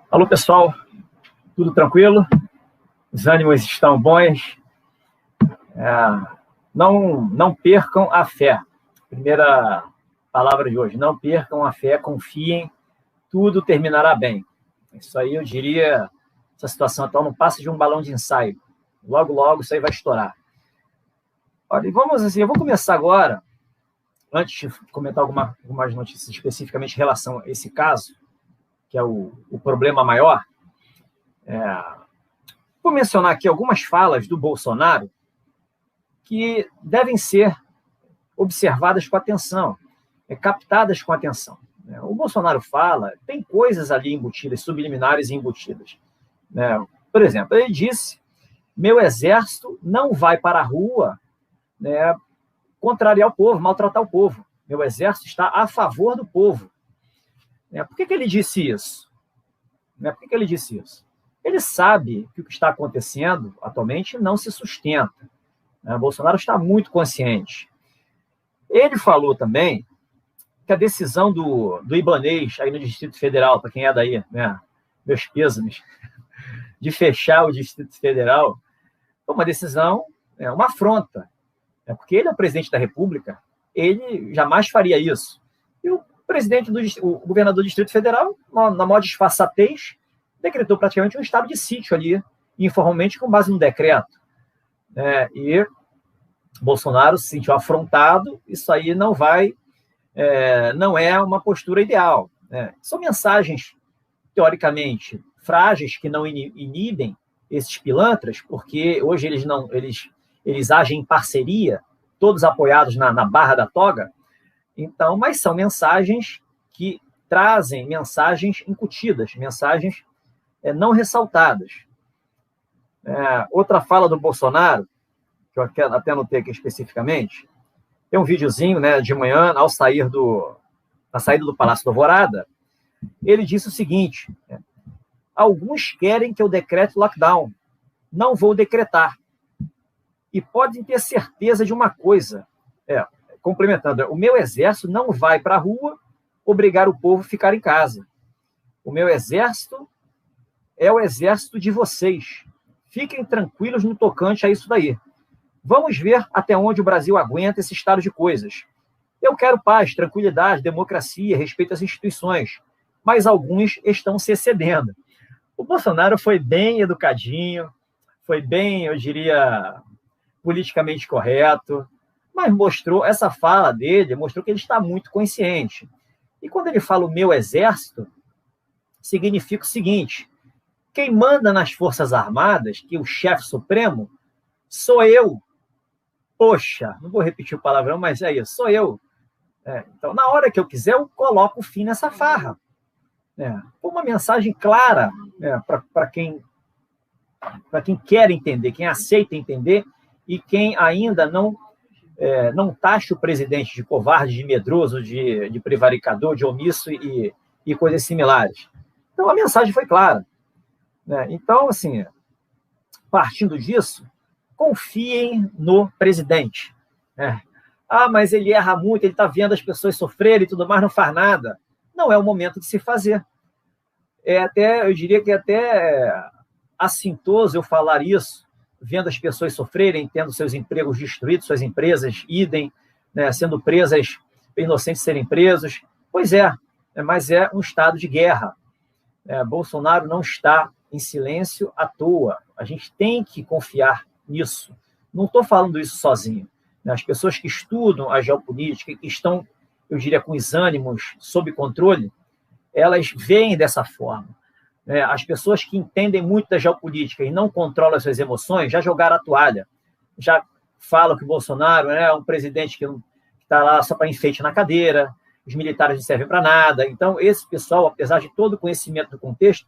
Alô, pessoal, tudo tranquilo? Os ânimos estão bons? Não percam a fé. Primeira palavra de hoje, não percam a fé, confiem, tudo terminará bem. Isso aí eu diria, essa situação atual não passa de um balão de ensaio. Logo, logo isso aí vai estourar. Olha, vamos assim, eu vou começar agora, antes de comentar algumas notícias especificamente em relação a esse caso, que é o problema maior. Vou mencionar aqui algumas falas do Bolsonaro que devem ser observadas com atenção, captadas com atenção. O Bolsonaro fala, tem coisas ali embutidas, subliminares e embutidas. Por exemplo, ele disse: meu exército não vai para a rua contrariar o povo, maltratar o povo. Meu exército está a favor do povo. Por que ele disse isso? Por que ele disse isso? Ele sabe que o que está acontecendo atualmente não se sustenta. Bolsonaro está muito consciente. Ele falou também que a decisão do Ibanez, aí no Distrito Federal, para quem é daí, meus pêsames, de fechar o Distrito Federal, foi uma decisão, uma afronta. Porque ele é o presidente da República, ele jamais faria isso. E o governador do Distrito Federal, na maior disfarçatez, decretou praticamente um estado de sítio ali, informalmente, com base no decreto. E Bolsonaro se sentiu afrontado, isso aí não é uma postura ideal. São mensagens, teoricamente, frágeis, que não inibem esses pilantras, porque hoje eles agem em parceria, todos apoiados na barra da toga. Então, mas são mensagens que trazem mensagens incutidas, mensagens não ressaltadas. Outra fala do Bolsonaro, que eu até anotei aqui especificamente, tem um videozinho de manhã, na saída do Palácio da Alvorada, ele disse o seguinte: alguns querem que eu decrete lockdown, não vou decretar. E podem ter certeza de uma coisa, complementando, o meu exército não vai para a rua obrigar o povo a ficar em casa. O meu exército é o exército de vocês. Fiquem tranquilos no tocante a isso daí. Vamos ver até onde o Brasil aguenta esse estado de coisas. Eu quero paz, tranquilidade, democracia, respeito às instituições, mas alguns estão se excedendo. O Bolsonaro foi bem educadinho, foi bem, eu diria, politicamente correto, mas essa fala dele mostrou que ele está muito consciente. E quando ele fala o meu exército, significa o seguinte: quem manda nas Forças Armadas, que o chefe supremo, sou eu. Poxa, não vou repetir o palavrão, mas é isso, sou eu. Então, na hora que eu quiser, eu coloco o fim nessa farra. Uma mensagem clara para quem quer entender, quem aceita entender, e quem ainda não taxa o presidente de covarde, de medroso, de prevaricador, de omisso e coisas similares. Então, a mensagem foi clara. Então, assim, partindo disso, confiem no presidente. Mas ele erra muito, ele está vendo as pessoas sofrerem e tudo mais, não faz nada. Não é o momento de se fazer. Eu diria que é até assintoso eu falar isso, vendo as pessoas sofrerem, tendo seus empregos destruídos, suas empresas idem, sendo presas, inocentes serem presos. Pois mas é um estado de guerra. Bolsonaro não está em silêncio à toa. A gente tem que confiar nisso. Não estou falando isso sozinho. As pessoas que estudam a geopolítica, que estão, eu diria, com os ânimos sob controle, elas veem dessa forma. As pessoas que entendem muito da geopolítica e não controlam as suas emoções já jogaram a toalha, já falam que o Bolsonaro é um presidente que está lá só para enfeite na cadeira, os militares não servem para nada. Então, esse pessoal, apesar de todo o conhecimento do contexto,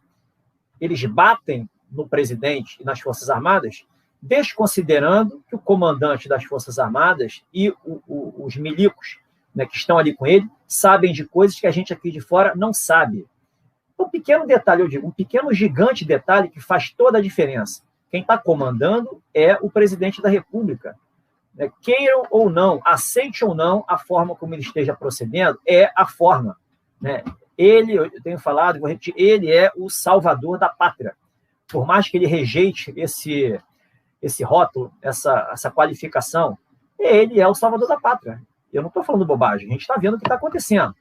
eles batem no presidente e nas Forças Armadas, desconsiderando que o comandante das Forças Armadas e os milicos que estão ali com ele sabem de coisas que a gente aqui de fora não sabe. Um pequeno detalhe, eu digo, um pequeno gigante detalhe que faz toda a diferença. Quem está comandando é o presidente da República. Queiram ou não, aceite ou não a forma como ele esteja procedendo, é a forma. Ele, eu tenho falado, vou repetir, ele é o salvador da pátria. Por mais que ele rejeite esse rótulo, essa qualificação, ele é o salvador da pátria. Eu não estou falando bobagem, a gente está vendo o que está acontecendo.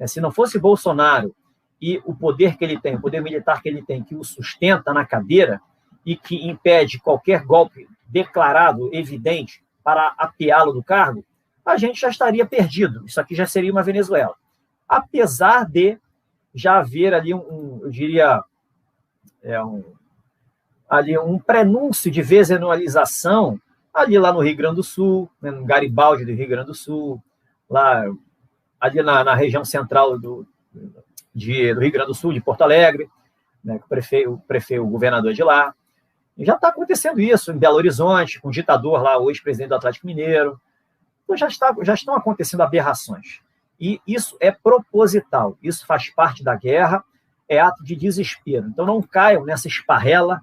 Se não fosse Bolsonaro e o poder que ele tem, o poder militar que ele tem, que o sustenta na cadeira e que impede qualquer golpe declarado, evidente, para apeá-lo do cargo, a gente já estaria perdido. Isso aqui já seria uma Venezuela. Apesar de já haver ali eu diria, um prenúncio de venezuelização ali lá no Rio Grande do Sul, né, no Garibaldi do Rio Grande do Sul, lá ali na região central do Rio Grande do Sul, de Porto Alegre, né, o governador de lá. E já está acontecendo isso em Belo Horizonte, com o ditador lá, o ex-presidente do Atlético Mineiro. Então já estão acontecendo aberrações. E isso é proposital, isso faz parte da guerra, é ato de desespero. Então não caiam nessa esparrela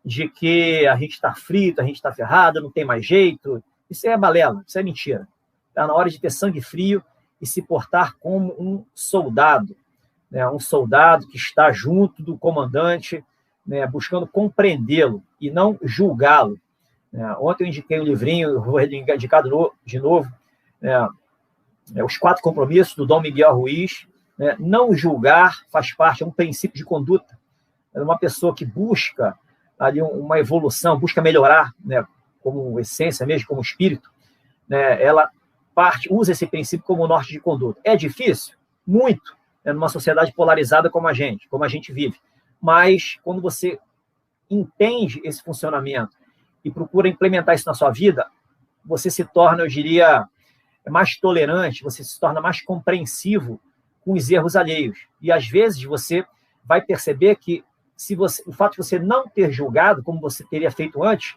de que a gente está frito, a gente está ferrado, não tem mais jeito. Isso é balela, isso é mentira. Está na hora de ter sangue frio e se portar como um soldado, né? Um soldado que está junto do comandante, né? Buscando compreendê-lo e não julgá-lo. Ontem eu indiquei um livrinho, vou indicar de novo, Os 4 Compromissos, do Dom Miguel Ruiz. Não julgar faz parte, é um princípio de conduta. É uma pessoa que busca ali uma evolução, busca melhorar, né, como essência mesmo, como espírito, né, ela usa esse princípio como norte de conduta. É difícil? Muito, né, numa sociedade polarizada como a gente vive. Mas quando você entende esse funcionamento e procura implementar isso na sua vida, você se torna, eu diria, mais tolerante, você se torna mais compreensivo com os erros alheios. E, às vezes, você vai perceber que o fato de você não ter julgado, como você teria feito antes,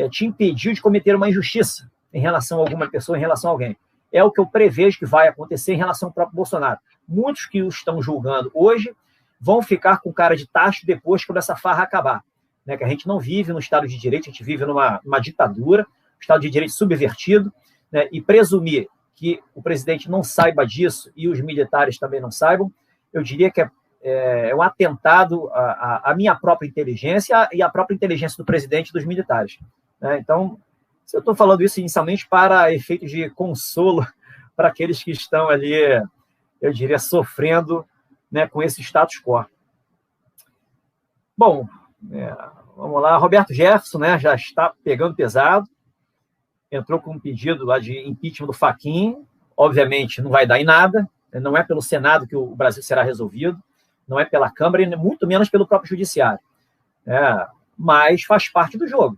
te impediu de cometer uma injustiça em relação a alguma pessoa, em relação a alguém. É o que eu prevejo que vai acontecer em relação ao próprio Bolsonaro. Muitos que o estão julgando hoje vão ficar com cara de tacho depois, quando essa farra acabar. Né? Que a gente não vive no Estado de Direito, a gente vive numa ditadura, um Estado de Direito subvertido, né? E presumir que o presidente não saiba disso e os militares também não saibam, eu diria que é um atentado à minha própria inteligência e à própria inteligência do presidente e dos militares. Né? Então, eu estou falando isso inicialmente para efeitos de consolo para aqueles que estão ali, eu diria, sofrendo, né, com esse status quo. Bom, vamos lá. Roberto Jefferson, né, já está pegando pesado, entrou com um pedido lá de impeachment do Fachin, obviamente não vai dar em nada, não é pelo Senado que o Brasil será resolvido, não é pela Câmara e muito menos pelo próprio Judiciário. Mas faz parte do jogo.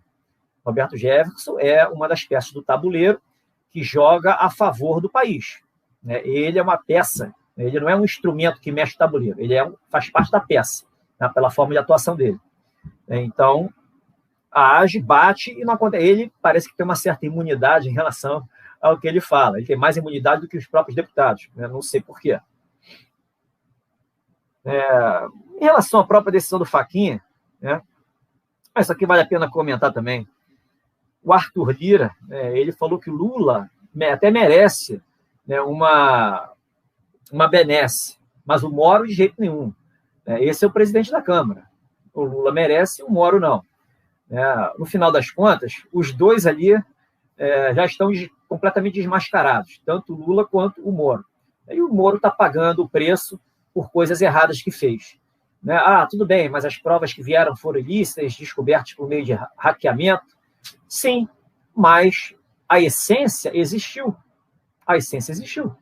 Roberto Jefferson é uma das peças do tabuleiro que joga a favor do país. Ele é uma peça, ele não é um instrumento que mexe o tabuleiro, ele faz parte da peça, né, pela forma de atuação dele. Então, age, bate e não acontece. Ele parece que tem uma certa imunidade em relação ao que ele fala. Ele tem mais imunidade do que os próprios deputados. Não sei por quê. Em relação à própria decisão do Fachin, isso aqui vale a pena comentar também. O Arthur Lira, ele falou que o Lula até merece, né, uma benesse, mas o Moro de jeito nenhum. Esse é o presidente da Câmara. O Lula merece, o Moro não. No final das contas, os dois ali já estão completamente desmascarados, tanto o Lula quanto o Moro. E o Moro está pagando o preço por coisas erradas que fez. Tudo bem, mas as provas que vieram foram ilícitas, descobertas por meio de hackeamento. Sim, mas a essência existiu. A essência existiu.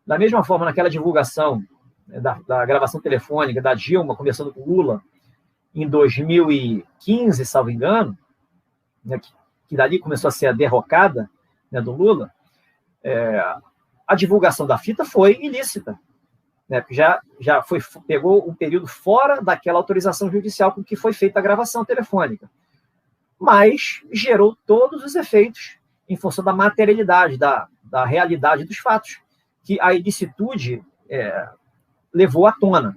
Da mesma forma, naquela divulgação da gravação telefônica da Dilma, conversando com o Lula, em 2015, salvo engano, né, que dali começou a ser a derrocada, né, do Lula, a divulgação da fita foi ilícita. Né, porque pegou um período fora daquela autorização judicial com que foi feita a gravação telefônica. Mas gerou todos os efeitos em função da materialidade, da realidade dos fatos, que a ilicitude levou à tona.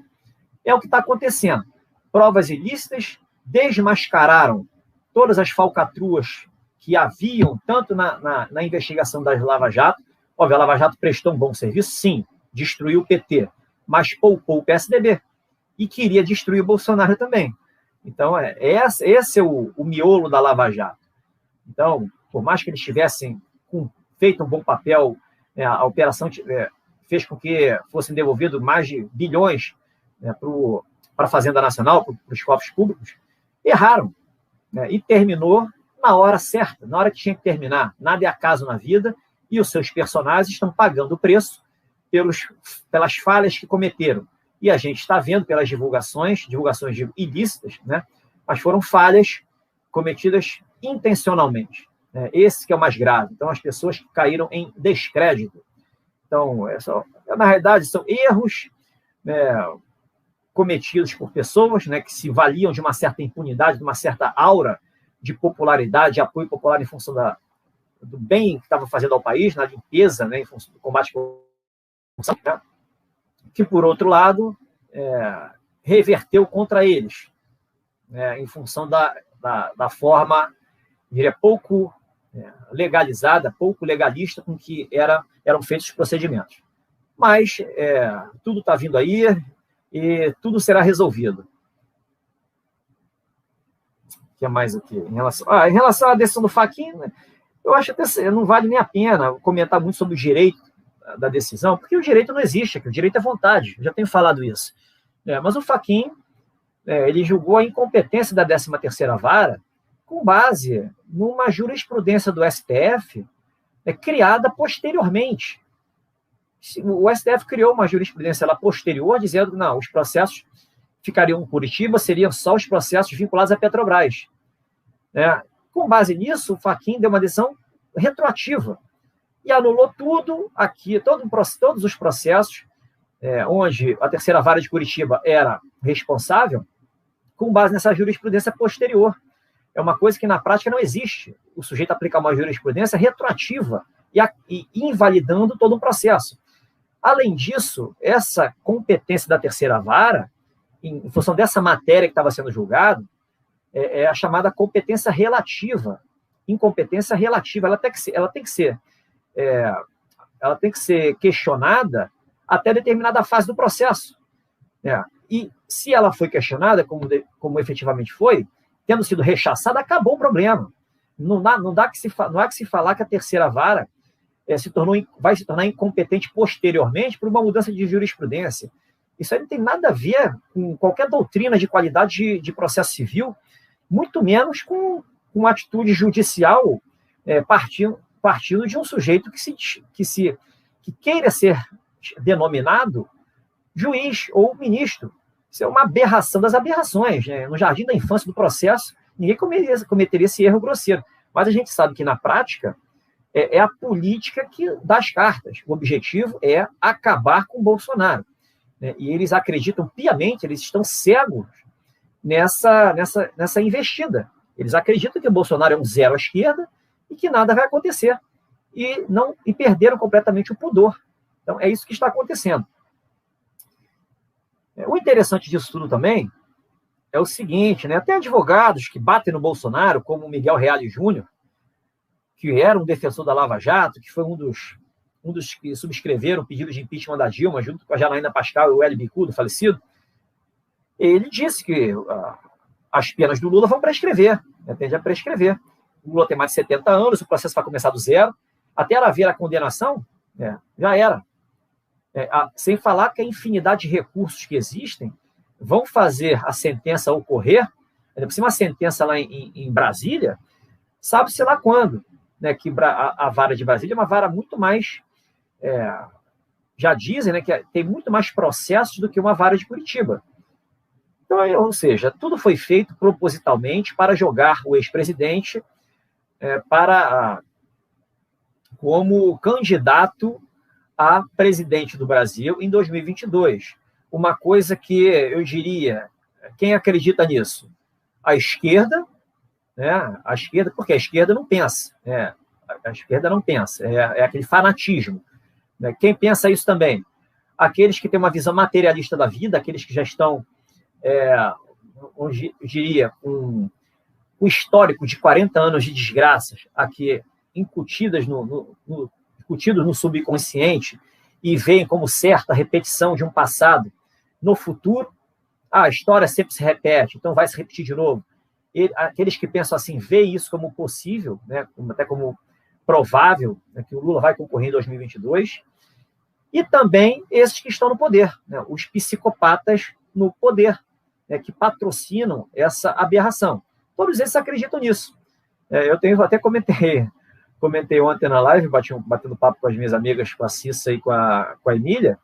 É o que está acontecendo. Provas ilícitas desmascararam todas as falcatruas que haviam, tanto na investigação da Lava Jato. Óbvio, a Lava Jato prestou um bom serviço, sim, destruiu o PT, mas poupou o PSDB e queria destruir o Bolsonaro também. Então, esse é o miolo da Lava Jato. Então, por mais que eles tivessem feito um bom papel, a operação fez com que fossem devolvidos mais de bilhões, né, para a Fazenda Nacional, para os cofres públicos, erraram, né, e terminou na hora certa, na hora que tinha que terminar. Nada é acaso na vida, e os seus personagens estão pagando o preço pelas falhas que cometeram. E a gente está vendo pelas divulgações ilícitas, né, mas foram falhas cometidas intencionalmente. Né, esse que é o mais grave. Então, as pessoas que caíram em descrédito. Então, na realidade, são erros, né, cometidos por pessoas, né, que se valiam de uma certa impunidade, de uma certa aura de popularidade, de apoio popular em função do bem que estava fazendo ao país, na limpeza, né, em função do combate à corrupção, né, que, por outro lado, reverteu contra eles, né, em função da forma, diria, pouco legalizada, pouco legalista com que eram feitos os procedimentos. Mas tudo está vindo aí e tudo será resolvido. O que é mais aqui? Em relação à decisão do Fachin, né, eu acho que não vale nem a pena comentar muito sobre o direito da decisão, porque o direito não existe, o direito é vontade, eu já tenho falado isso. Mas o Fachin, ele julgou a incompetência da 13ª Vara com base numa jurisprudência do STF criada posteriormente. O STF criou uma jurisprudência lá posterior, dizendo que não, os processos ficariam em Curitiba, seriam só os processos vinculados à Petrobras. Com base nisso, o Fachin deu uma decisão retroativa e anulou tudo aqui, todos os processos onde a 3ª Vara de Curitiba era responsável, com base nessa jurisprudência posterior. É uma coisa que na prática não existe. O sujeito aplicar uma jurisprudência retroativa e invalidando todo um processo. Além disso, essa competência da 3ª Vara, em função dessa matéria que estava sendo julgada, é a chamada competência relativa. Incompetência relativa. Ela tem que ser questionada até determinada fase do processo. E se ela foi questionada, como efetivamente foi, tendo sido rechaçada, acabou o problema. Não há que se falar que a 3ª Vara vai se tornar incompetente posteriormente por uma mudança de jurisprudência. Isso aí não tem nada a ver com qualquer doutrina de qualidade de processo civil, muito menos com uma atitude judicial partindo de um sujeito que queira ser denominado juiz ou ministro. Isso é uma aberração das aberrações. Né? No jardim da infância do processo, ninguém cometeria esse erro grosseiro. Mas a gente sabe que, na prática, é a política que dá as cartas. O objetivo é acabar com o Bolsonaro. Né? E eles acreditam piamente, eles estão cegos nessa investida. Eles acreditam que o Bolsonaro é um zero à esquerda e que nada vai acontecer. E perderam completamente o pudor. Então, é isso que está acontecendo. O interessante disso tudo também é o seguinte, né? Até advogados que batem no Bolsonaro, como o Miguel Reale Júnior, que era um defensor da Lava Jato, que foi um dos que subscreveram o pedido de impeachment da Dilma, junto com a Janaína Pascal e o Hélio Bicudo, falecido, ele disse que as penas do Lula vão prescrever, tende a prescrever. O Lula tem mais de 70 anos, o processo vai começar do zero, até haver a condenação, já era. Sem falar que a infinidade de recursos que existem vão fazer a sentença ocorrer, por cima a sentença lá em Brasília, sabe-se lá quando, né, que a vara de Brasília é uma vara muito mais, já dizem, né, que tem muito mais processos do que uma vara de Curitiba. Então, ou seja, tudo foi feito propositalmente para jogar o ex-presidente como candidato a presidente do Brasil em 2022. Uma coisa que eu diria, quem acredita nisso? A esquerda, né? A esquerda, porque a esquerda não pensa, a esquerda não pensa, é aquele fanatismo. Né? Quem pensa isso também? Aqueles que têm uma visão materialista da vida, aqueles que já estão, eu diria, um histórico de 40 anos de desgraças aqui incutidas incutidos no subconsciente e veem como certa a repetição de um passado no futuro, a história sempre se repete, então vai se repetir de novo. E aqueles que pensam assim, veem isso como possível, né, até como provável, né, que o Lula vai concorrer em 2022, e também esses que estão no poder, né, os psicopatas no poder, né, que patrocinam essa aberração. Todos eles acreditam nisso. Até comentei ontem na live, batendo papo com as minhas amigas, com a Cissa e com a Emília,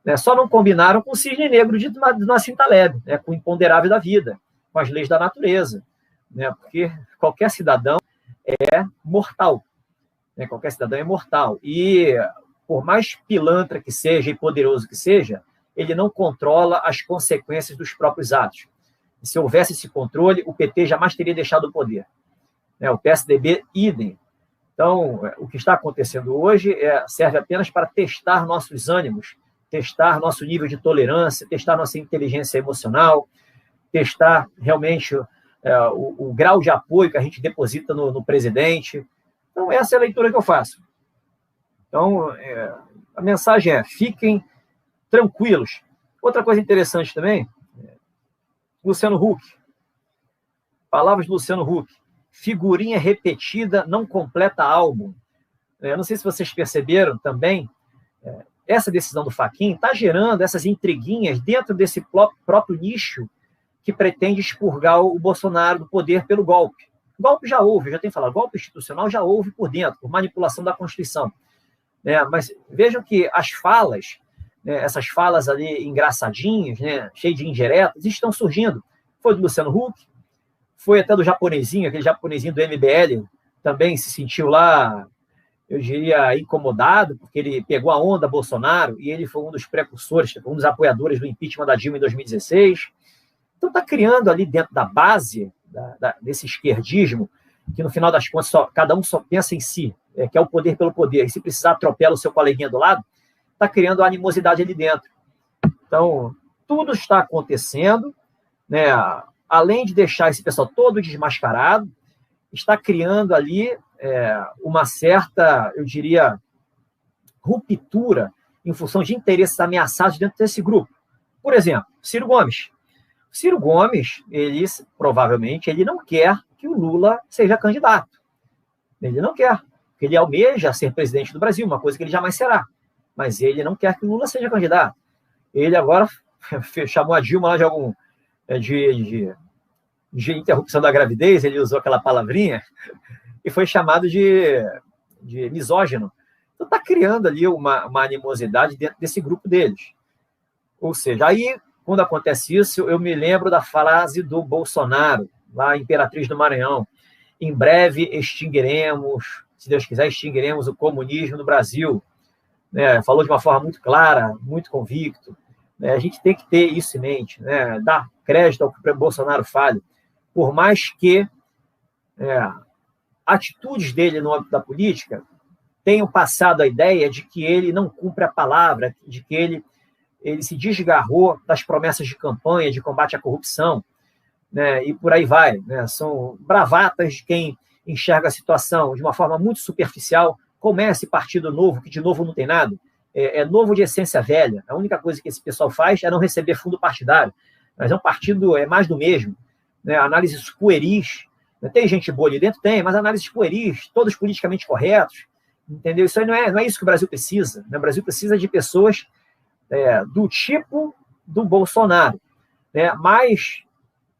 né, só não combinaram com o cisne negro de Nassim Taleb, né, com o imponderável da vida, com as leis da natureza, né, porque qualquer cidadão é mortal. Né, qualquer cidadão é mortal. E, por mais pilantra que seja e poderoso que seja, ele não controla as consequências dos próprios atos. E se houvesse esse controle, o PT jamais teria deixado o poder. Né, o PSDB, idem. Então, o que está acontecendo hoje serve apenas para testar nossos ânimos, testar nosso nível de tolerância, testar nossa inteligência emocional, testar realmente o grau de apoio que a gente deposita no presidente. Então, essa é a leitura que eu faço. Então, a mensagem é: fiquem tranquilos. Outra coisa interessante também, Luciano Huck. Palavras do Luciano Huck. Figurinha repetida não completa álbum. Eu não sei se vocês perceberam também, essa decisão do Fachin está gerando essas intriguinhas dentro desse próprio nicho que pretende expurgar o Bolsonaro do poder pelo golpe. Golpe já houve, eu já tenho falado, golpe institucional já houve por dentro, por manipulação da Constituição. Mas vejam que as falas, essas falas ali engraçadinhas, cheias de indiretas, estão surgindo. Foi do Luciano Huck, foi até do japonesinho, aquele japonesinho do MBL, também se sentiu lá, eu diria, incomodado, porque ele pegou a onda Bolsonaro e ele foi um dos precursores, um dos apoiadores do impeachment da Dilma em 2016. Então está criando ali dentro da base desse esquerdismo, que no final das contas cada um só pensa em si, que é o poder pelo poder, e se precisar atropela o seu coleguinha do lado, está criando animosidade ali dentro. Então, tudo está acontecendo, né? Além de deixar esse pessoal todo desmascarado, está criando ali uma certa, eu diria, ruptura em função de interesses ameaçados dentro desse grupo. Por exemplo, Ciro Gomes. Ciro Gomes, provavelmente, ele não quer que o Lula seja candidato. Ele não quer, porque ele almeja ser presidente do Brasil, uma coisa que ele jamais será. Mas ele não quer que o Lula seja candidato. Ele agora chamou a Dilma lá de interrupção da gravidez, ele usou aquela palavrinha, e foi chamado de misógino. Então está criando ali uma animosidade dentro desse grupo deles. Ou seja, aí, quando acontece isso, eu me lembro da frase do Bolsonaro, lá em Imperatriz do Maranhão: em breve extinguiremos, se Deus quiser, extinguiremos o comunismo no Brasil. Falou de uma forma muito clara, muito convicto. A gente tem que ter isso em mente, dar crédito ao que o Bolsonaro fale, por mais que atitudes dele no âmbito da política tenham passado a ideia de que ele não cumpre a palavra, de que ele se desgarrou das promessas de campanha, de combate à corrupção, e por aí vai. São bravatas de quem enxerga a situação de uma forma muito superficial, como é esse partido novo, que de novo não tem nada. É novo de essência velha. A única coisa que esse pessoal faz é não receber fundo partidário. Mas é um partido, mais do mesmo. Análises pueris. Tem gente boa ali dentro? Tem, mas análises pueris, todos politicamente corretos. Entendeu? Isso aí não é isso que o Brasil precisa. O Brasil precisa de pessoas do tipo do Bolsonaro. Mas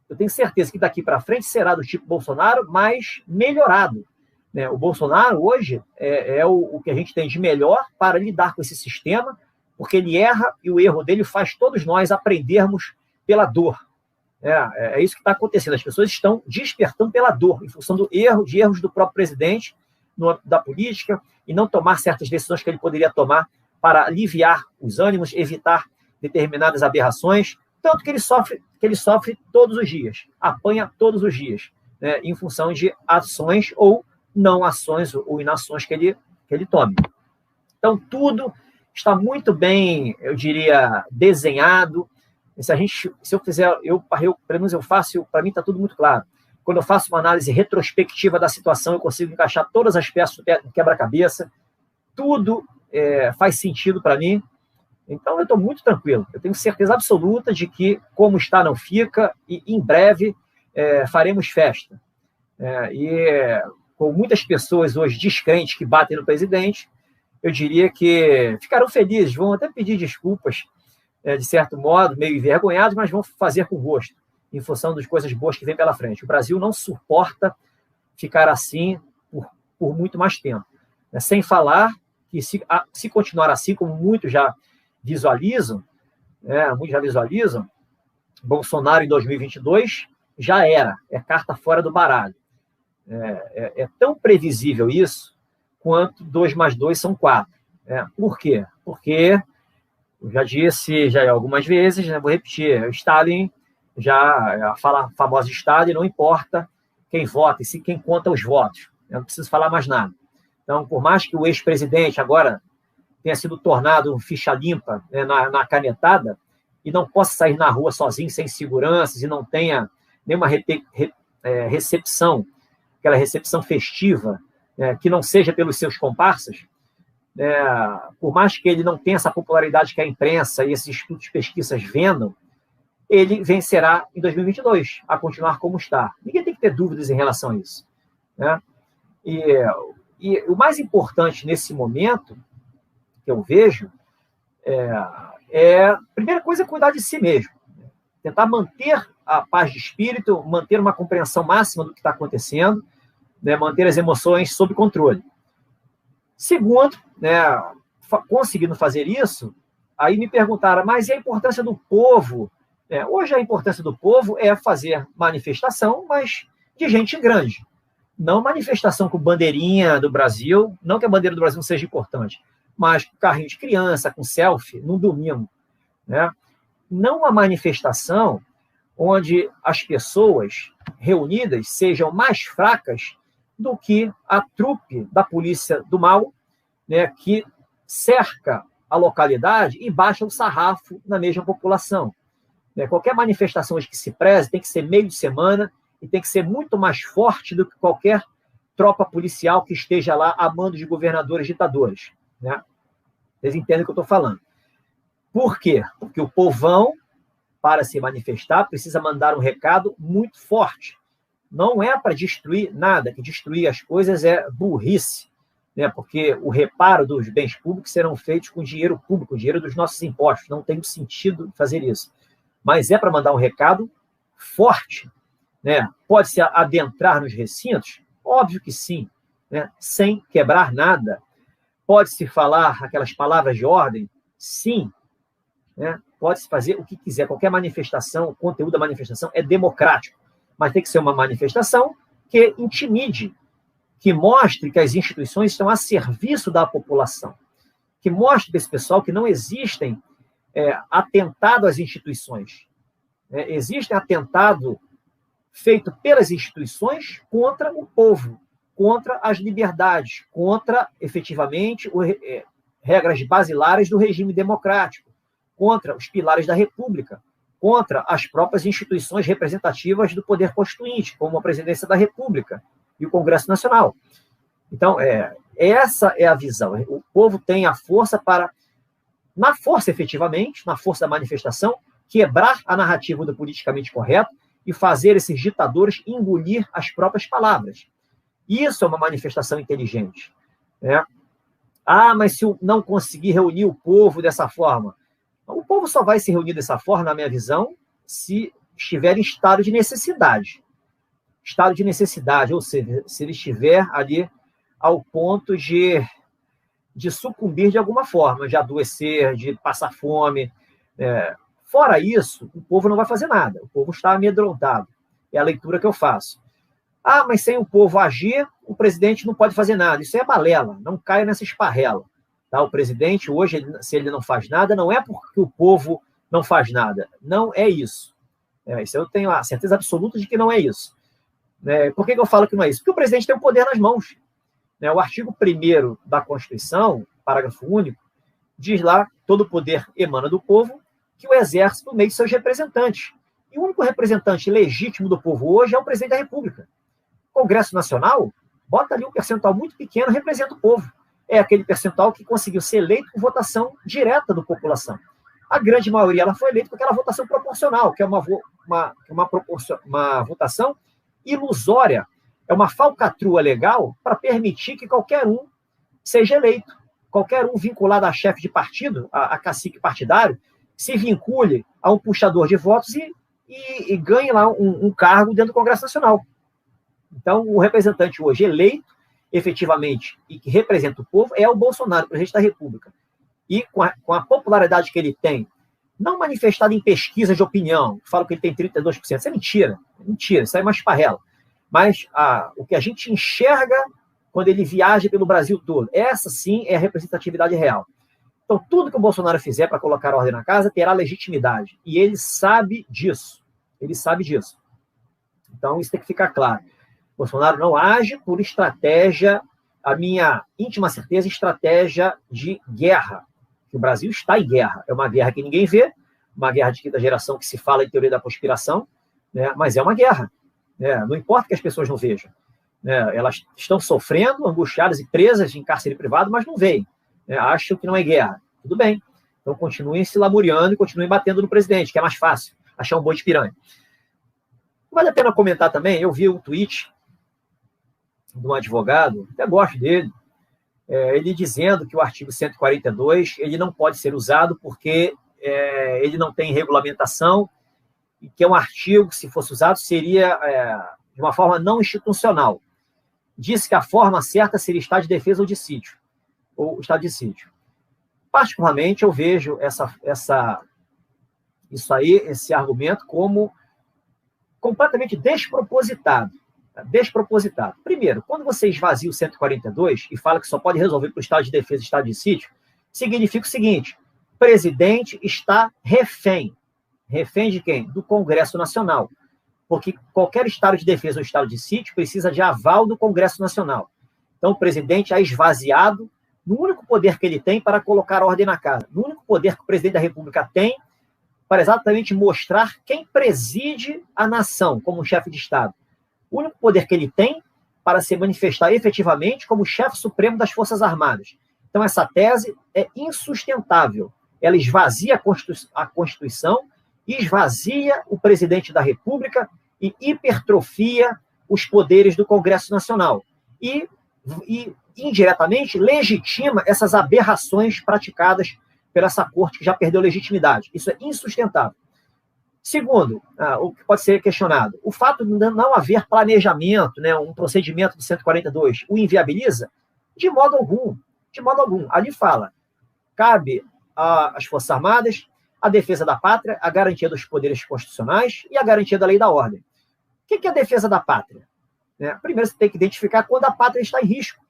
eu tenho certeza que daqui para frente será do tipo Bolsonaro, mas melhorado. O Bolsonaro hoje é o que a gente tem de melhor para lidar com esse sistema, porque ele erra e o erro dele faz todos nós aprendermos pela dor. É isso que está acontecendo. As pessoas estão despertando pela dor, em função de erros do próprio presidente, no âmbito da política, e não tomar certas decisões que ele poderia tomar para aliviar os ânimos, evitar determinadas aberrações, tanto que ele sofre todos os dias, apanha todos os dias, em função de ações ou não ações ou inações que ele tome. Então, tudo está muito bem, eu diria, desenhado. Se eu fizer, pelo menos eu faço, para mim está tudo muito claro. Quando eu faço uma análise retrospectiva da situação, eu consigo encaixar todas as peças do quebra-cabeça, tudo faz sentido para mim. Então, eu estou muito tranquilo. Eu tenho certeza absoluta de que, como está, não fica, e em breve faremos festa. Com muitas pessoas hoje descrentes que batem no presidente, eu diria que ficarão felizes, vão até pedir desculpas, de certo modo, meio envergonhados, mas vão fazer com gosto, em função das coisas boas que vêm pela frente. O Brasil não suporta ficar assim por muito mais tempo. Sem falar que, se continuar assim, como muitos já visualizam, Bolsonaro em 2022 já era, carta fora do baralho. É tão previsível isso quanto 2 mais 2 são 4. Por quê? Porque, eu já disse algumas vezes, vou repetir, Stalin, a famosa Stalin, não importa quem vota, e sim quem conta os votos. Eu não preciso falar mais nada. Então, por mais que o ex-presidente agora tenha sido tornado ficha limpa, na canetada, e não possa sair na rua sozinho, sem seguranças, e não tenha nenhuma recepção, aquela recepção festiva, que não seja pelos seus comparsas, por mais que ele não tenha essa popularidade que a imprensa e esses institutos de pesquisas vendam, ele vencerá em 2022, a continuar como está. Ninguém tem que ter dúvidas em relação a isso. E o mais importante nesse momento, que eu vejo, a primeira coisa é cuidar de si mesmo. Tentar manter a paz de espírito, manter uma compreensão máxima do que está acontecendo, manter as emoções sob controle. Segundo, conseguindo fazer isso, aí me perguntaram, mas e a importância do povo? Hoje a importância do povo é fazer manifestação, mas de gente grande. Não manifestação com bandeirinha do Brasil, não que a bandeira do Brasil não seja importante, mas com carrinho de criança, com selfie, num domingo. Não uma manifestação onde as pessoas reunidas sejam mais fracas do que a trupe da polícia do mal, que cerca a localidade e baixa o sarrafo na mesma população. Qualquer manifestação que se preze tem que ser meio de semana e tem que ser muito mais forte do que qualquer tropa policial que esteja lá a mando de governadores ditadores. Vocês entendem o que eu estou falando. Por quê? Porque o povão, para se manifestar, precisa mandar um recado muito forte. Não é para destruir nada, que destruir as coisas é burrice, porque o reparo dos bens públicos serão feitos com dinheiro público, dinheiro dos nossos impostos. Não tem sentido fazer isso. Mas é para mandar um recado forte. Pode-se adentrar nos recintos? Óbvio que sim, sem quebrar nada. Pode-se falar aquelas palavras de ordem? Sim. Pode-se fazer o que quiser. Qualquer manifestação, o conteúdo da manifestação é democrático. Mas tem que ser uma manifestação que intimide, que mostre que as instituições estão a serviço da população, que mostre para esse pessoal que não existem atentado às instituições. Existe atentado feito pelas instituições contra o povo, contra as liberdades, contra, efetivamente, regras basilares do regime democrático, contra os pilares da República, contra as próprias instituições representativas do poder constituinte, como a Presidência da República e o Congresso Nacional. Então, essa é a visão. O povo tem a força para, na força efetivamente, na força da manifestação, quebrar a narrativa do politicamente correto e fazer esses ditadores engolir as próprias palavras. Isso é uma manifestação inteligente. Mas se eu não conseguir reunir o povo dessa forma? O povo só vai se reunir dessa forma, na minha visão, se estiver em estado de necessidade. Estado de necessidade, ou seja, se ele estiver ali ao ponto de sucumbir de alguma forma, de adoecer, de passar fome. Fora isso, o povo não vai fazer nada. O povo está amedrontado. É a leitura que eu faço. Mas sem o povo agir, o presidente não pode fazer nada. Isso é balela, não caia nessa esparrela. O presidente, hoje, se ele não faz nada, não é porque o povo não faz nada. Não é isso. Isso eu tenho a certeza absoluta de que não é isso. Por que eu falo que não é isso? Porque o presidente tem o poder nas mãos. O artigo 1º da Constituição, parágrafo único, diz lá, todo o poder emana do povo, que o exerce por meio de seus representantes. E o único representante legítimo do povo hoje é o presidente da República. O Congresso Nacional, bota ali um percentual muito pequeno, representa o povo. é aquele percentual que conseguiu ser eleito com votação direta da população. A grande maioria ela foi eleita com aquela votação proporcional, que é uma votação ilusória, é uma falcatrua legal para permitir que qualquer um seja eleito. Qualquer um vinculado a chefe de partido, a cacique partidário, se vincule a um puxador de votos e ganhe lá um cargo dentro do Congresso Nacional. Então, o representante hoje eleito, efetivamente, e que representa o povo, é o Bolsonaro, presidente da República. E com a popularidade que ele tem, não manifestada em pesquisa de opinião, falam que ele tem 32%, isso é mentira, isso é uma esparrela. Mas o que a gente enxerga quando ele viaja pelo Brasil todo, essa sim é a representatividade real. Então, tudo que o Bolsonaro fizer para colocar ordem na casa terá legitimidade. E ele sabe disso. Ele sabe disso. Então, isso tem que ficar claro. Bolsonaro não age por estratégia, a minha íntima certeza, estratégia de guerra. O Brasil está em guerra. É uma guerra que ninguém vê, uma guerra de quinta geração que se fala em teoria da conspiração, né? Mas é uma guerra. Né? Não importa que as pessoas não vejam. Né? Elas estão sofrendo, angustiadas e presas em cárcere privado, mas não veem. Né? Acham que não é guerra. Tudo bem. Então continuem se lamuriando e continuem batendo no presidente, que é mais fácil achar um boi de piranha. Vale a pena comentar também, eu vi um tweet de um advogado, até gosto dele, ele dizendo que o artigo 142 ele não pode ser usado porque ele não tem regulamentação e que é um artigo que, se fosse usado, seria de uma forma não institucional. Disse que a forma certa seria estado de defesa ou de sítio, ou estado de sítio. Particularmente, eu vejo esse argumento como completamente despropositado. Despropositado. Primeiro, quando você esvazia o 142 e fala que só pode resolver por estado de defesa e estado de sítio, significa o seguinte: o presidente está refém. Refém de quem? Do Congresso Nacional. Porque qualquer estado de defesa ou estado de sítio precisa de aval do Congresso Nacional. Então, o presidente é esvaziado no único poder que ele tem para colocar ordem na casa, no único poder que o presidente da República tem para exatamente mostrar quem preside a nação como chefe de Estado. O único poder que ele tem para se manifestar efetivamente como chefe supremo das Forças Armadas. Então, essa tese é insustentável. Ela esvazia a Constituição, esvazia o presidente da República e hipertrofia os poderes do Congresso Nacional. E indiretamente, legitima essas aberrações praticadas pela essa corte que já perdeu legitimidade. Isso é insustentável. Segundo, o que pode ser questionado, o fato de não haver planejamento, né, um procedimento do 142, o inviabiliza? De modo algum. De modo algum. Ali fala, cabe às Forças Armadas a defesa da pátria, a garantia dos poderes constitucionais e a garantia da lei e da ordem. O que é a defesa da pátria? Primeiro, você tem que identificar quando a pátria está em risco.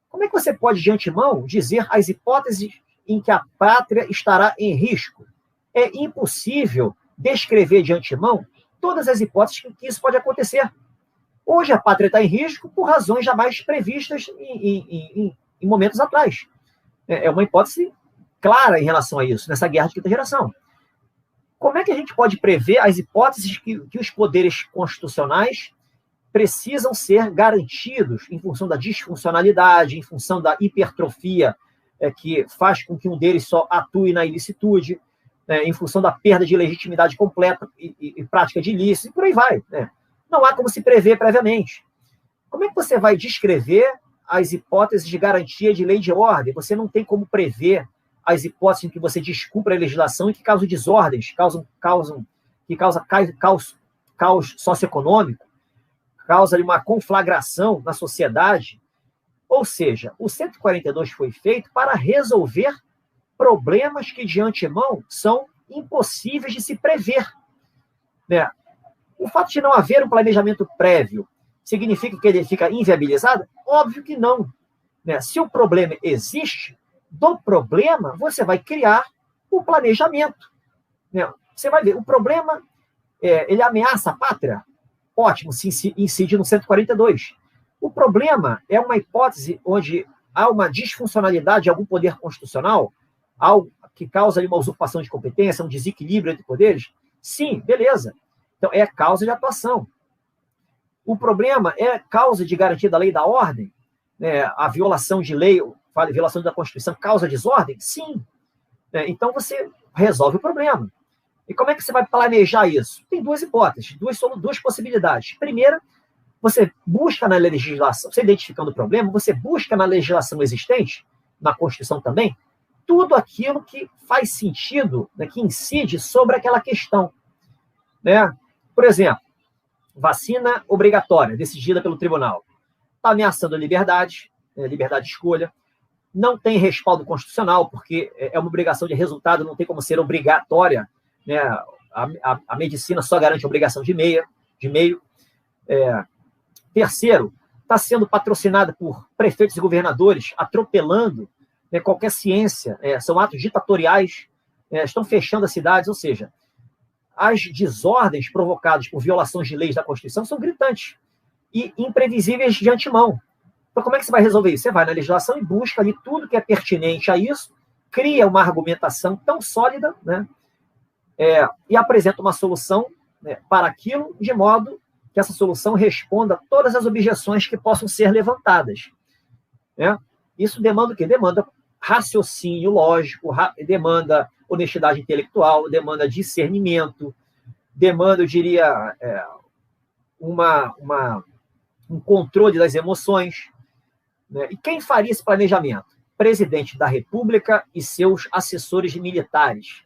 Como é que você pode, de antemão, dizer as hipóteses em que a pátria estará em risco? É impossível descrever de antemão todas as hipóteses que isso pode acontecer. Hoje a pátria está em risco por razões jamais previstas em momentos atrás. É uma hipótese clara em relação a isso, nessa guerra de quinta geração. Como é que a gente pode prever as hipóteses que os poderes constitucionais precisam ser garantidos em função da disfuncionalidade, em função da hipertrofia que faz com que um deles só atue na ilicitude, em função da perda de legitimidade completa e prática de ilícito, e por aí vai. Não há como se prever previamente. Como é que você vai descrever as hipóteses de garantia de lei de ordem? Você não tem como prever as hipóteses em que você descumpre a legislação e que causam desordens, que causa caos socioeconômico, causa uma conflagração na sociedade. Ou seja, o 142 foi feito para resolver problemas que, de antemão, são impossíveis de se prever. O fato de não haver um planejamento prévio significa que ele fica inviabilizado? Óbvio que não. Se o problema existe, do problema você vai criar o planejamento. Você vai ver, o problema, ele ameaça a pátria? Ótimo, se incide no 142. O problema é uma hipótese onde há uma disfuncionalidade de algum poder constitucional, algo que causa ali uma usurpação de competência, um desequilíbrio entre poderes? Sim, beleza. Então, é causa de atuação. O problema é causa de garantia da lei e da ordem, a violação de lei, violação da Constituição causa desordem? Sim. Então, você resolve o problema. E como é que você vai planejar isso? Tem duas hipóteses, duas possibilidades. Primeira, você busca na legislação, você identificando o problema, você busca na legislação existente, na Constituição também, tudo aquilo que faz sentido, né, que incide sobre aquela questão. Né? Por exemplo, vacina obrigatória, decidida pelo tribunal. Está ameaçando a liberdade, liberdade de escolha, não tem respaldo constitucional, porque é uma obrigação de resultado, não tem como ser obrigatória. Né? A medicina só garante a obrigação de meio. Terceiro, está sendo patrocinada por prefeitos e governadores, atropelando, né, qualquer ciência, são atos ditatoriais, estão fechando as cidades, ou seja, as desordens provocadas por violações de leis da Constituição são gritantes e imprevisíveis de antemão. Então, como é que você vai resolver isso? Você vai na legislação e busca ali tudo que é pertinente a isso, cria uma argumentação tão sólida, né, e apresenta uma solução, né, para aquilo, de modo que essa solução responda a todas as objeções que possam ser levantadas. Né? Isso demanda o quê? Demanda raciocínio lógico, demanda honestidade intelectual, demanda discernimento, demanda, eu diria, um controle das emoções. Né? E quem faria esse planejamento? Presidente da República e seus assessores militares.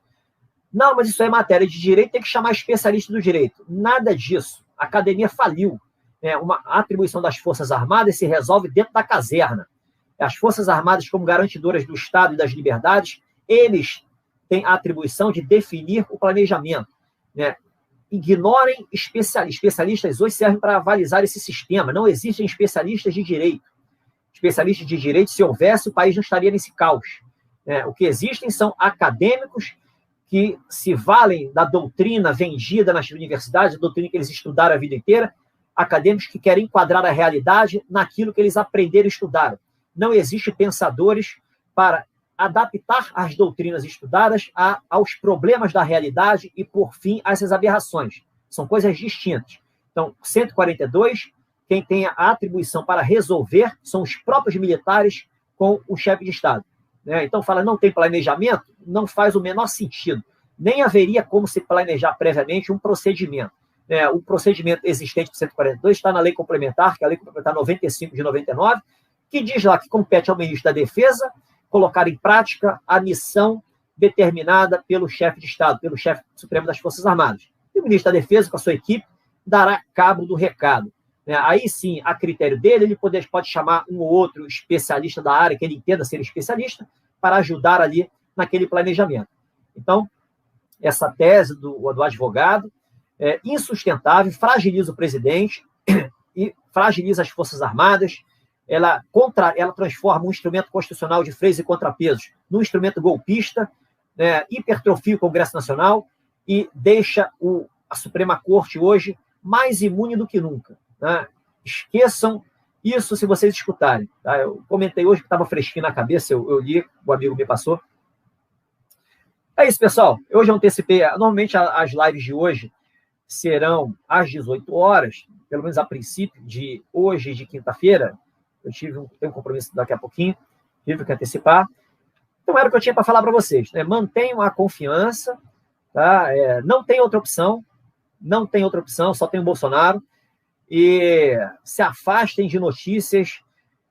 Não, mas isso é matéria de direito, tem que chamar especialista do direito. Nada disso. A academia faliu. Uma atribuição das Forças Armadas se resolve dentro da caserna. As Forças Armadas, como garantidoras do Estado e das liberdades, eles têm a atribuição de definir o planejamento. Né? Ignorem especialistas. Especialistas hoje servem para avalizar esse sistema. Não existem especialistas de direito. Especialistas de direito, se houvesse, o país não estaria nesse caos. O que existem são acadêmicos que se valem da doutrina vendida nas universidades, a doutrina que eles estudaram a vida inteira, acadêmicos que querem enquadrar a realidade naquilo que eles aprenderam e estudaram. Não existem pensadores para adaptar as doutrinas estudadas aos problemas da realidade e, por fim, a essas aberrações. São coisas distintas. Então, 142, quem tem a atribuição para resolver são os próprios militares com o chefe de Estado. Então, fala, não tem planejamento, não faz o menor sentido. Nem haveria como se planejar previamente um procedimento. O procedimento existente do 142 está na Lei Complementar, que é a Lei Complementar 95 de 99, que diz lá que compete ao ministro da Defesa colocar em prática a missão determinada pelo chefe de Estado, pelo chefe supremo das Forças Armadas. E o ministro da Defesa, com a sua equipe, dará cabo do recado. Aí sim, a critério dele, ele pode chamar um ou outro especialista da área, que ele entenda ser especialista, para ajudar ali naquele planejamento. Então, essa tese do advogado é insustentável, fragiliza o presidente e fragiliza as Forças Armadas. Ela transforma um instrumento constitucional de freios e contrapesos num instrumento golpista, hipertrofia o Congresso Nacional e deixa a Suprema Corte hoje mais imune do que nunca. Né? Esqueçam isso se vocês escutarem. Tá? Eu comentei hoje que estava fresquinho na cabeça, eu li, o amigo me passou. É isso, pessoal. Hoje eu antecipei. Normalmente as lives de hoje serão às 18 horas, pelo menos a princípio, de hoje, de quinta-feira. Eu tenho um compromisso daqui a pouquinho, tive que antecipar. Então, era o que eu tinha para falar para vocês. Né? Mantenham a confiança. Tá? Não tem outra opção. Não tem outra opção, só tem o Bolsonaro. E se afastem de notícias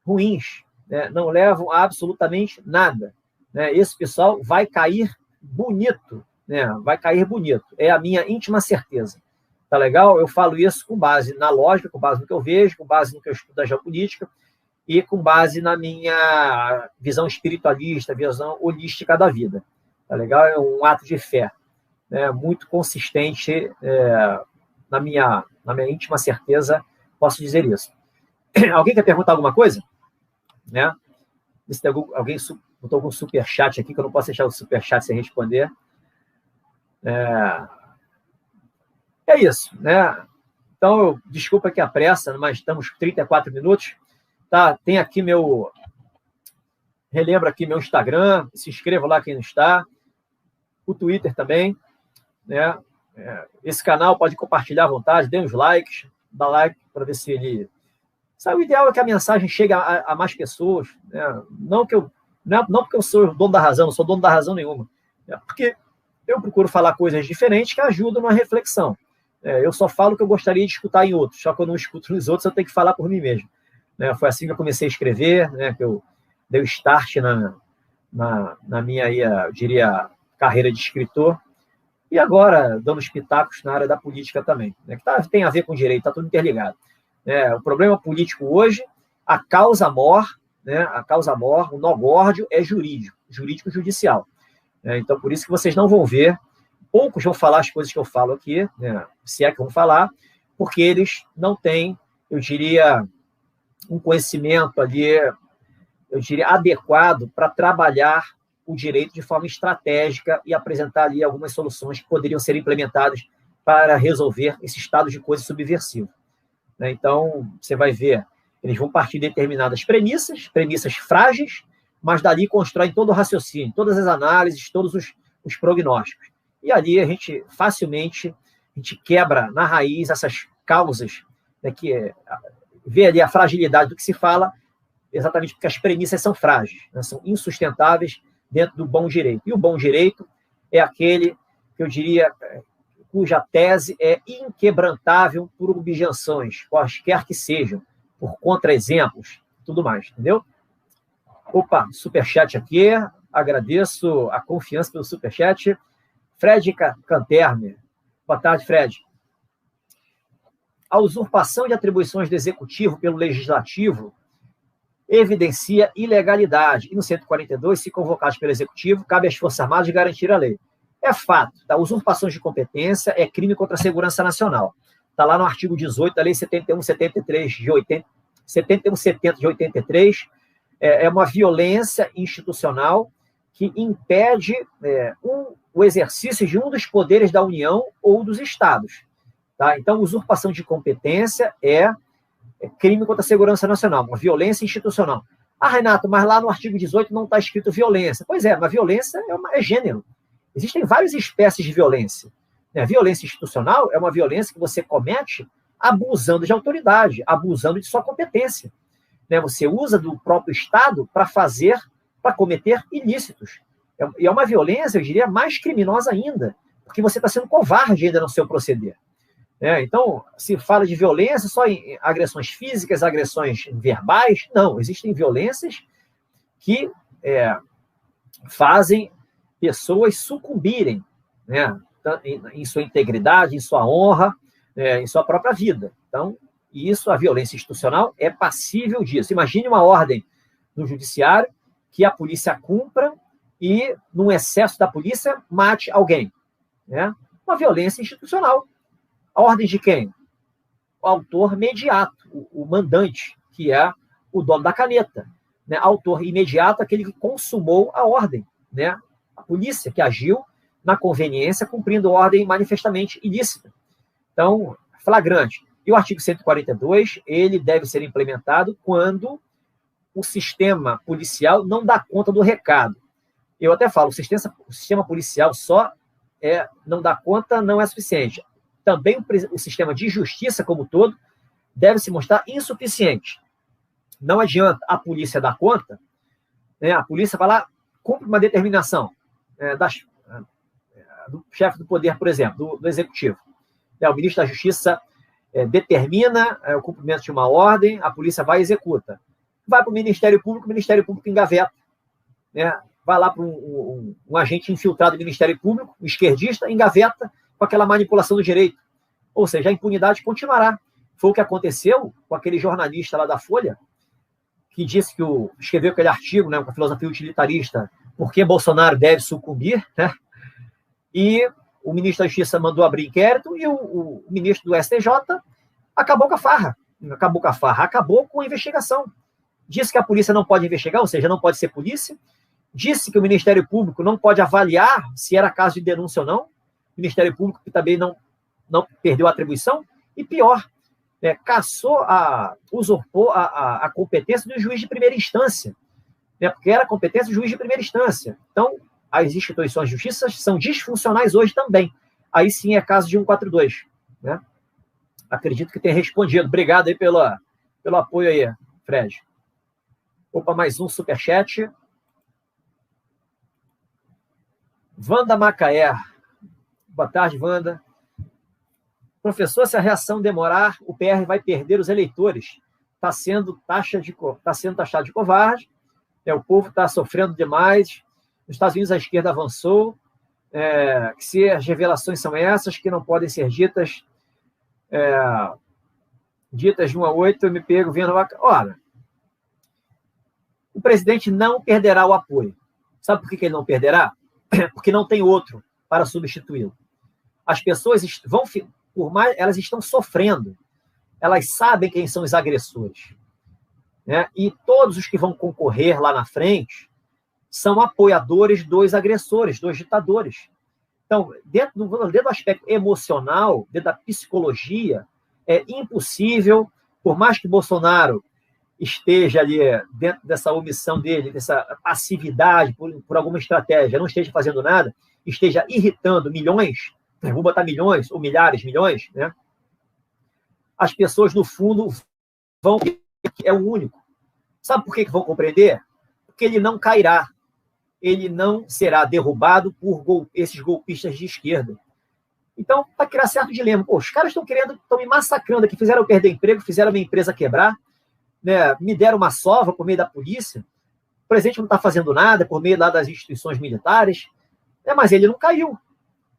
ruins. Né? Não levam a absolutamente nada. Né? Esse pessoal vai cair bonito. Né? Vai cair bonito. É a minha íntima certeza. Tá legal? Eu falo isso com base na lógica, com base no que eu vejo, com base no que eu estudo da geopolítica e com base na minha visão espiritualista, visão holística da vida. Tá legal? É um ato de fé, né? Muito consistente, na minha íntima certeza, posso dizer isso. Alguém quer perguntar alguma coisa? Né? Se tem alguém botou algum superchat aqui, que eu não posso deixar o superchat sem responder. É isso, né? Então, desculpa aqui a pressa, mas estamos com 34 minutos. Tá? Tem aqui relembro aqui meu Instagram, se inscreva lá quem não está. O Twitter também, né? Esse canal pode compartilhar à vontade, dê uns likes, dá like para ver se ele... Sabe, o ideal é que a mensagem chegue a mais pessoas, né? Não que eu Não porque eu sou o dono da razão, não sou dono da razão nenhuma. É porque eu procuro falar coisas diferentes que ajudam na reflexão. Eu só falo o que eu gostaria de escutar em outros, só que eu não escuto nos outros, eu tenho que falar por mim mesmo. Foi assim que eu comecei a escrever, que eu dei o start na minha, aí, eu diria, carreira de escritor, e agora dando os pitacos na área da política também, que tem a ver com direito, está tudo interligado. O problema político hoje, a causa mor, o nó górdio é jurídico-judicial. Então, por isso que vocês não vão ver, poucos vão falar as coisas que eu falo aqui, se é que vão falar, porque eles não têm, eu diria, um conhecimento ali, eu diria, adequado para trabalhar o direito de forma estratégica e apresentar ali algumas soluções que poderiam ser implementadas para resolver esse estado de coisa subversivo. Então, você vai ver, eles vão partir de determinadas premissas frágeis, mas dali constroem todo o raciocínio, todas as análises, todos os prognósticos. E ali a gente facilmente quebra na raiz essas causas, que vê ali a fragilidade do que se fala, exatamente porque as premissas são frágeis, são insustentáveis dentro do bom direito. E o bom direito é aquele que eu diria cuja tese é inquebrantável por objeções, quaisquer que sejam, por contra-exemplos, tudo mais, entendeu? Opa, superchat aqui, agradeço a confiança pelo superchat. Fred Canterme, boa tarde, Fred. A usurpação de atribuições do Executivo pelo Legislativo evidencia ilegalidade. E no 142, se convocados pelo Executivo, cabe às Forças Armadas garantir a lei. É fato, usurpações de competência é crime contra a segurança nacional. Está lá no artigo 18 da Lei 7170 de 83, é uma violência institucional que impede o exercício de um dos poderes da União ou dos Estados. Tá? Então, usurpação de competência é crime contra a segurança nacional, uma violência institucional. Renato, mas lá no artigo 18 não está escrito violência. Pois é, mas violência é gênero. Existem várias espécies de violência. Violência institucional é uma violência que você comete abusando de autoridade, abusando de sua competência. Você usa do próprio Estado para cometer ilícitos. E é uma violência, eu diria, mais criminosa ainda, porque você está sendo covarde ainda no seu proceder. Então, se fala de violência só em agressões físicas, agressões verbais, não. Existem violências que fazem pessoas sucumbirem em sua integridade, em sua honra, em sua própria vida. Então, a violência institucional é passível disso. Imagine uma ordem no judiciário que a polícia cumpra e, num excesso da polícia, mate alguém. Uma violência institucional. A ordem de quem? O autor imediato, o mandante, que é o dono da caneta. Autor imediato, aquele que consumou a ordem. A polícia que agiu na conveniência, cumprindo ordem manifestamente ilícita. Então, flagrante. E o artigo 142, ele deve ser implementado quando o sistema policial não dá conta do recado. Eu até falo, o sistema policial só não dá conta, não é suficiente. Também o sistema de justiça como todo deve se mostrar insuficiente. Não adianta a polícia dar conta, a polícia vai lá, cumpre uma determinação do chefe do poder, por exemplo, do executivo. O ministro da Justiça determina o cumprimento de uma ordem, a polícia vai e executa. Vai para o Ministério Público engaveta. Vai lá para um agente infiltrado do Ministério Público, um esquerdista, engaveta com aquela manipulação do direito. Ou seja, a impunidade continuará. Foi o que aconteceu com aquele jornalista lá da Folha, que disse escreveu aquele artigo com a filosofia utilitarista, por que Bolsonaro deve sucumbir, E o ministro da Justiça mandou abrir inquérito e o ministro do STJ acabou com a farra. Acabou com a investigação. Disse que a polícia não pode investigar, ou seja, não pode ser polícia. Disse que o Ministério Público não pode avaliar se era caso de denúncia ou não. O Ministério Público que também não perdeu a atribuição. E pior, usurpou a competência do juiz de primeira instância. Porque era a competência do juiz de primeira instância. Então, as instituições de justiça são disfuncionais hoje também. Aí sim é caso de 142. Acredito que tenha respondido. Obrigado aí pelo apoio aí, Fred. Opa, mais um superchat. Wanda Macaé. Boa tarde, Wanda. Professor, se a reação demorar, o PR vai perder os eleitores. Está sendo taxado de covarde. O povo está sofrendo demais. Nos Estados Unidos, a esquerda avançou. Se as revelações são essas, que não podem ser ditas de 1 a 8, eu me pego vendo... Ora, o presidente não perderá o apoio. Sabe por que ele não perderá? Porque não tem outro para substituí-lo. As pessoas vão, por mais, elas estão sofrendo. Elas sabem quem são os agressores. Né? E todos os que vão concorrer lá na frente são apoiadores dos agressores, dos ditadores. Então, dentro do aspecto emocional, dentro da psicologia, é impossível, por mais que Bolsonaro esteja ali dentro dessa omissão dele, dessa passividade, por alguma estratégia, não esteja fazendo nada, esteja irritando milhões, vou botar milhões ou milhares, milhões, né? As pessoas, no fundo, vão... É o único. Sabe por que vão compreender? Porque ele não cairá. Ele não será derrubado por esses golpistas de esquerda. Então, vai criar certo dilema. Pô, os caras estão me massacrando aqui, fizeram eu perder emprego, fizeram a minha empresa quebrar, né? Me deram uma sova por meio da polícia, o presidente não está fazendo nada por meio lá das instituições militares, mas ele não caiu.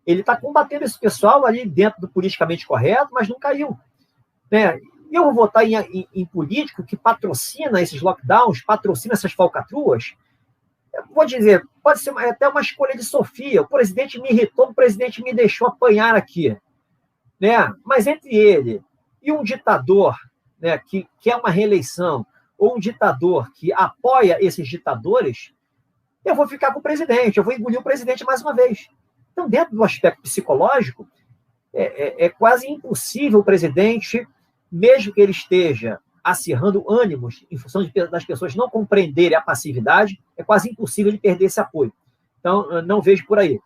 Ele está combatendo esse pessoal ali dentro do politicamente correto, mas não caiu. Né? E eu vou votar em político que patrocina esses lockdowns, patrocina essas falcatruas. Eu vou dizer, pode ser até uma escolha de Sofia. O presidente me irritou, o presidente me deixou apanhar aqui. Né? Mas entre ele e um ditador, né, que quer uma reeleição, ou um ditador que apoia esses ditadores, eu vou ficar com o presidente, eu vou engolir o presidente mais uma vez. Então, dentro do aspecto psicológico, é quase impossível o presidente, mesmo que ele esteja acirrando ânimos em função das pessoas não compreenderem a passividade, é quase impossível ele perder esse apoio. Então, não vejo por aí.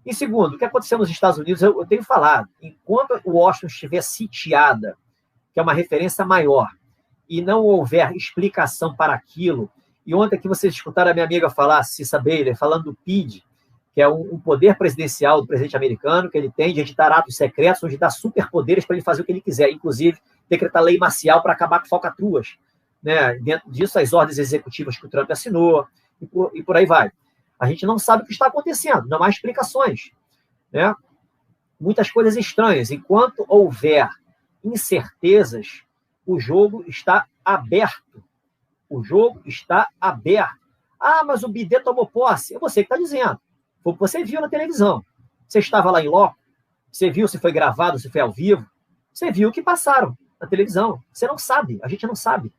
E segundo, o que aconteceu nos Estados Unidos, eu tenho falado, enquanto Washington estiver sitiada, que é uma referência maior, e não houver explicação para aquilo, e ontem aqui vocês escutaram a minha amiga falar, Cissa Bailey, falando do PID, que é um poder presidencial do presidente americano, que ele tem de editar atos secretos, onde dá superpoderes para ele fazer o que ele quiser, inclusive decretar lei marcial para acabar com falcatruas. Né? Dentro disso, as ordens executivas que o Trump assinou, e por aí vai. A gente não sabe o que está acontecendo, não há explicações. Né? Muitas coisas estranhas. Enquanto houver incertezas, o jogo está aberto. O jogo está aberto. Ah, mas o Bidê tomou posse. É você que está dizendo. Foi o que você viu na televisão. Você estava lá em loco, você viu se foi gravado, se foi ao vivo, você viu o que passaram na televisão. Você não sabe, a gente não sabe.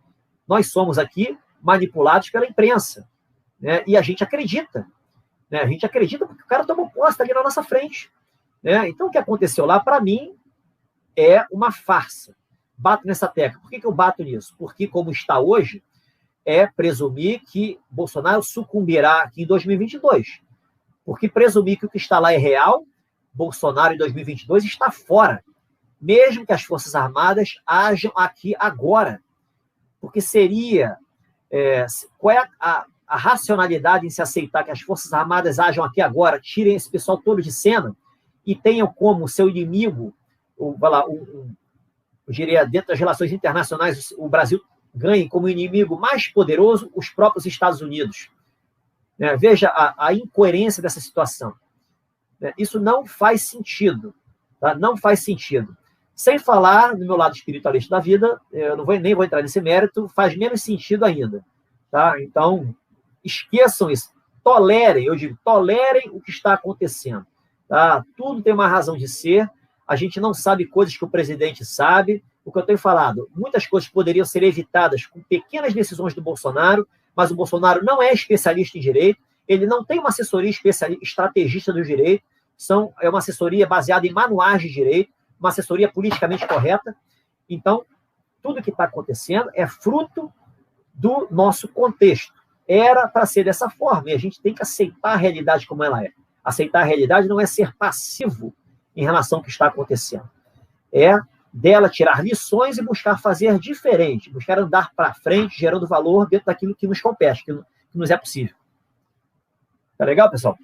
Nós somos aqui manipulados pela imprensa, né? E a gente acredita. Né? A gente acredita porque o cara tomou posse ali na nossa frente. Né? Então, o que aconteceu lá, para mim, é uma farsa. Bato nessa tecla. Por que eu bato nisso? Porque, como está hoje, é presumir que Bolsonaro sucumbirá aqui em 2022. Porque presumir que o que está lá é real, Bolsonaro em 2022 está fora. Mesmo que as Forças Armadas ajam aqui agora. Porque seria... qual é a racionalidade em se aceitar que as Forças Armadas ajam aqui agora, tirem esse pessoal todo de cena e tenham como seu inimigo, eu diria, dentro das relações internacionais, o Brasil ganhe como inimigo mais poderoso os próprios Estados Unidos. Né? Veja a incoerência dessa situação. Né? Isso não faz sentido. Tá? Não faz sentido. Sem falar, no meu lado espiritualista da vida, eu nem vou entrar nesse mérito, faz menos sentido ainda. Tá? Então, esqueçam isso. Tolerem, eu digo, tolerem o que está acontecendo. Tá? Tudo tem uma razão de ser. A gente não sabe coisas que o presidente sabe. O que eu tenho falado, muitas coisas poderiam ser evitadas com pequenas decisões do Bolsonaro, mas o Bolsonaro não é especialista em direito, ele não tem uma assessoria estrategista do direito, é uma assessoria baseada em manuais de direito, uma assessoria politicamente correta. Então, tudo que está acontecendo é fruto do nosso contexto. Era para ser dessa forma, e a gente tem que aceitar a realidade como ela é. Aceitar a realidade não é ser passivo em relação ao que está acontecendo. É dela tirar lições e buscar fazer diferente, buscar andar para frente, gerando valor dentro daquilo que nos compete, que nos é possível. Tá legal, pessoal?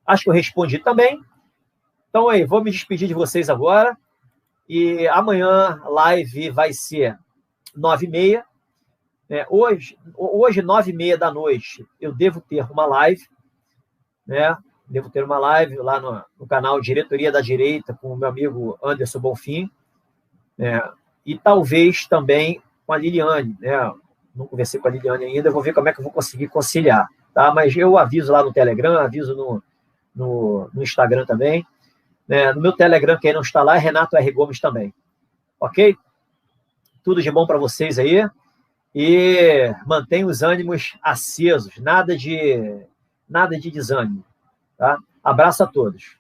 Acho que eu respondi também. Então, aí, vou me despedir de vocês agora. E amanhã a live vai ser 9h30. Hoje 9h30 da noite, eu devo ter uma live, né? Devo ter uma live lá no canal Diretoria da Direita com o meu amigo Anderson Bonfim, né? E talvez também com a Liliane, né? Não conversei com a Liliane ainda, eu vou ver como é que eu vou conseguir conciliar, tá? Mas eu aviso lá no Telegram, aviso no Instagram também, né? No meu Telegram, quem não está lá é Renato R. Gomes também, ok? Tudo de bom para vocês aí e mantenham os ânimos acesos, nada de desânimo, tá? Abraço a todos.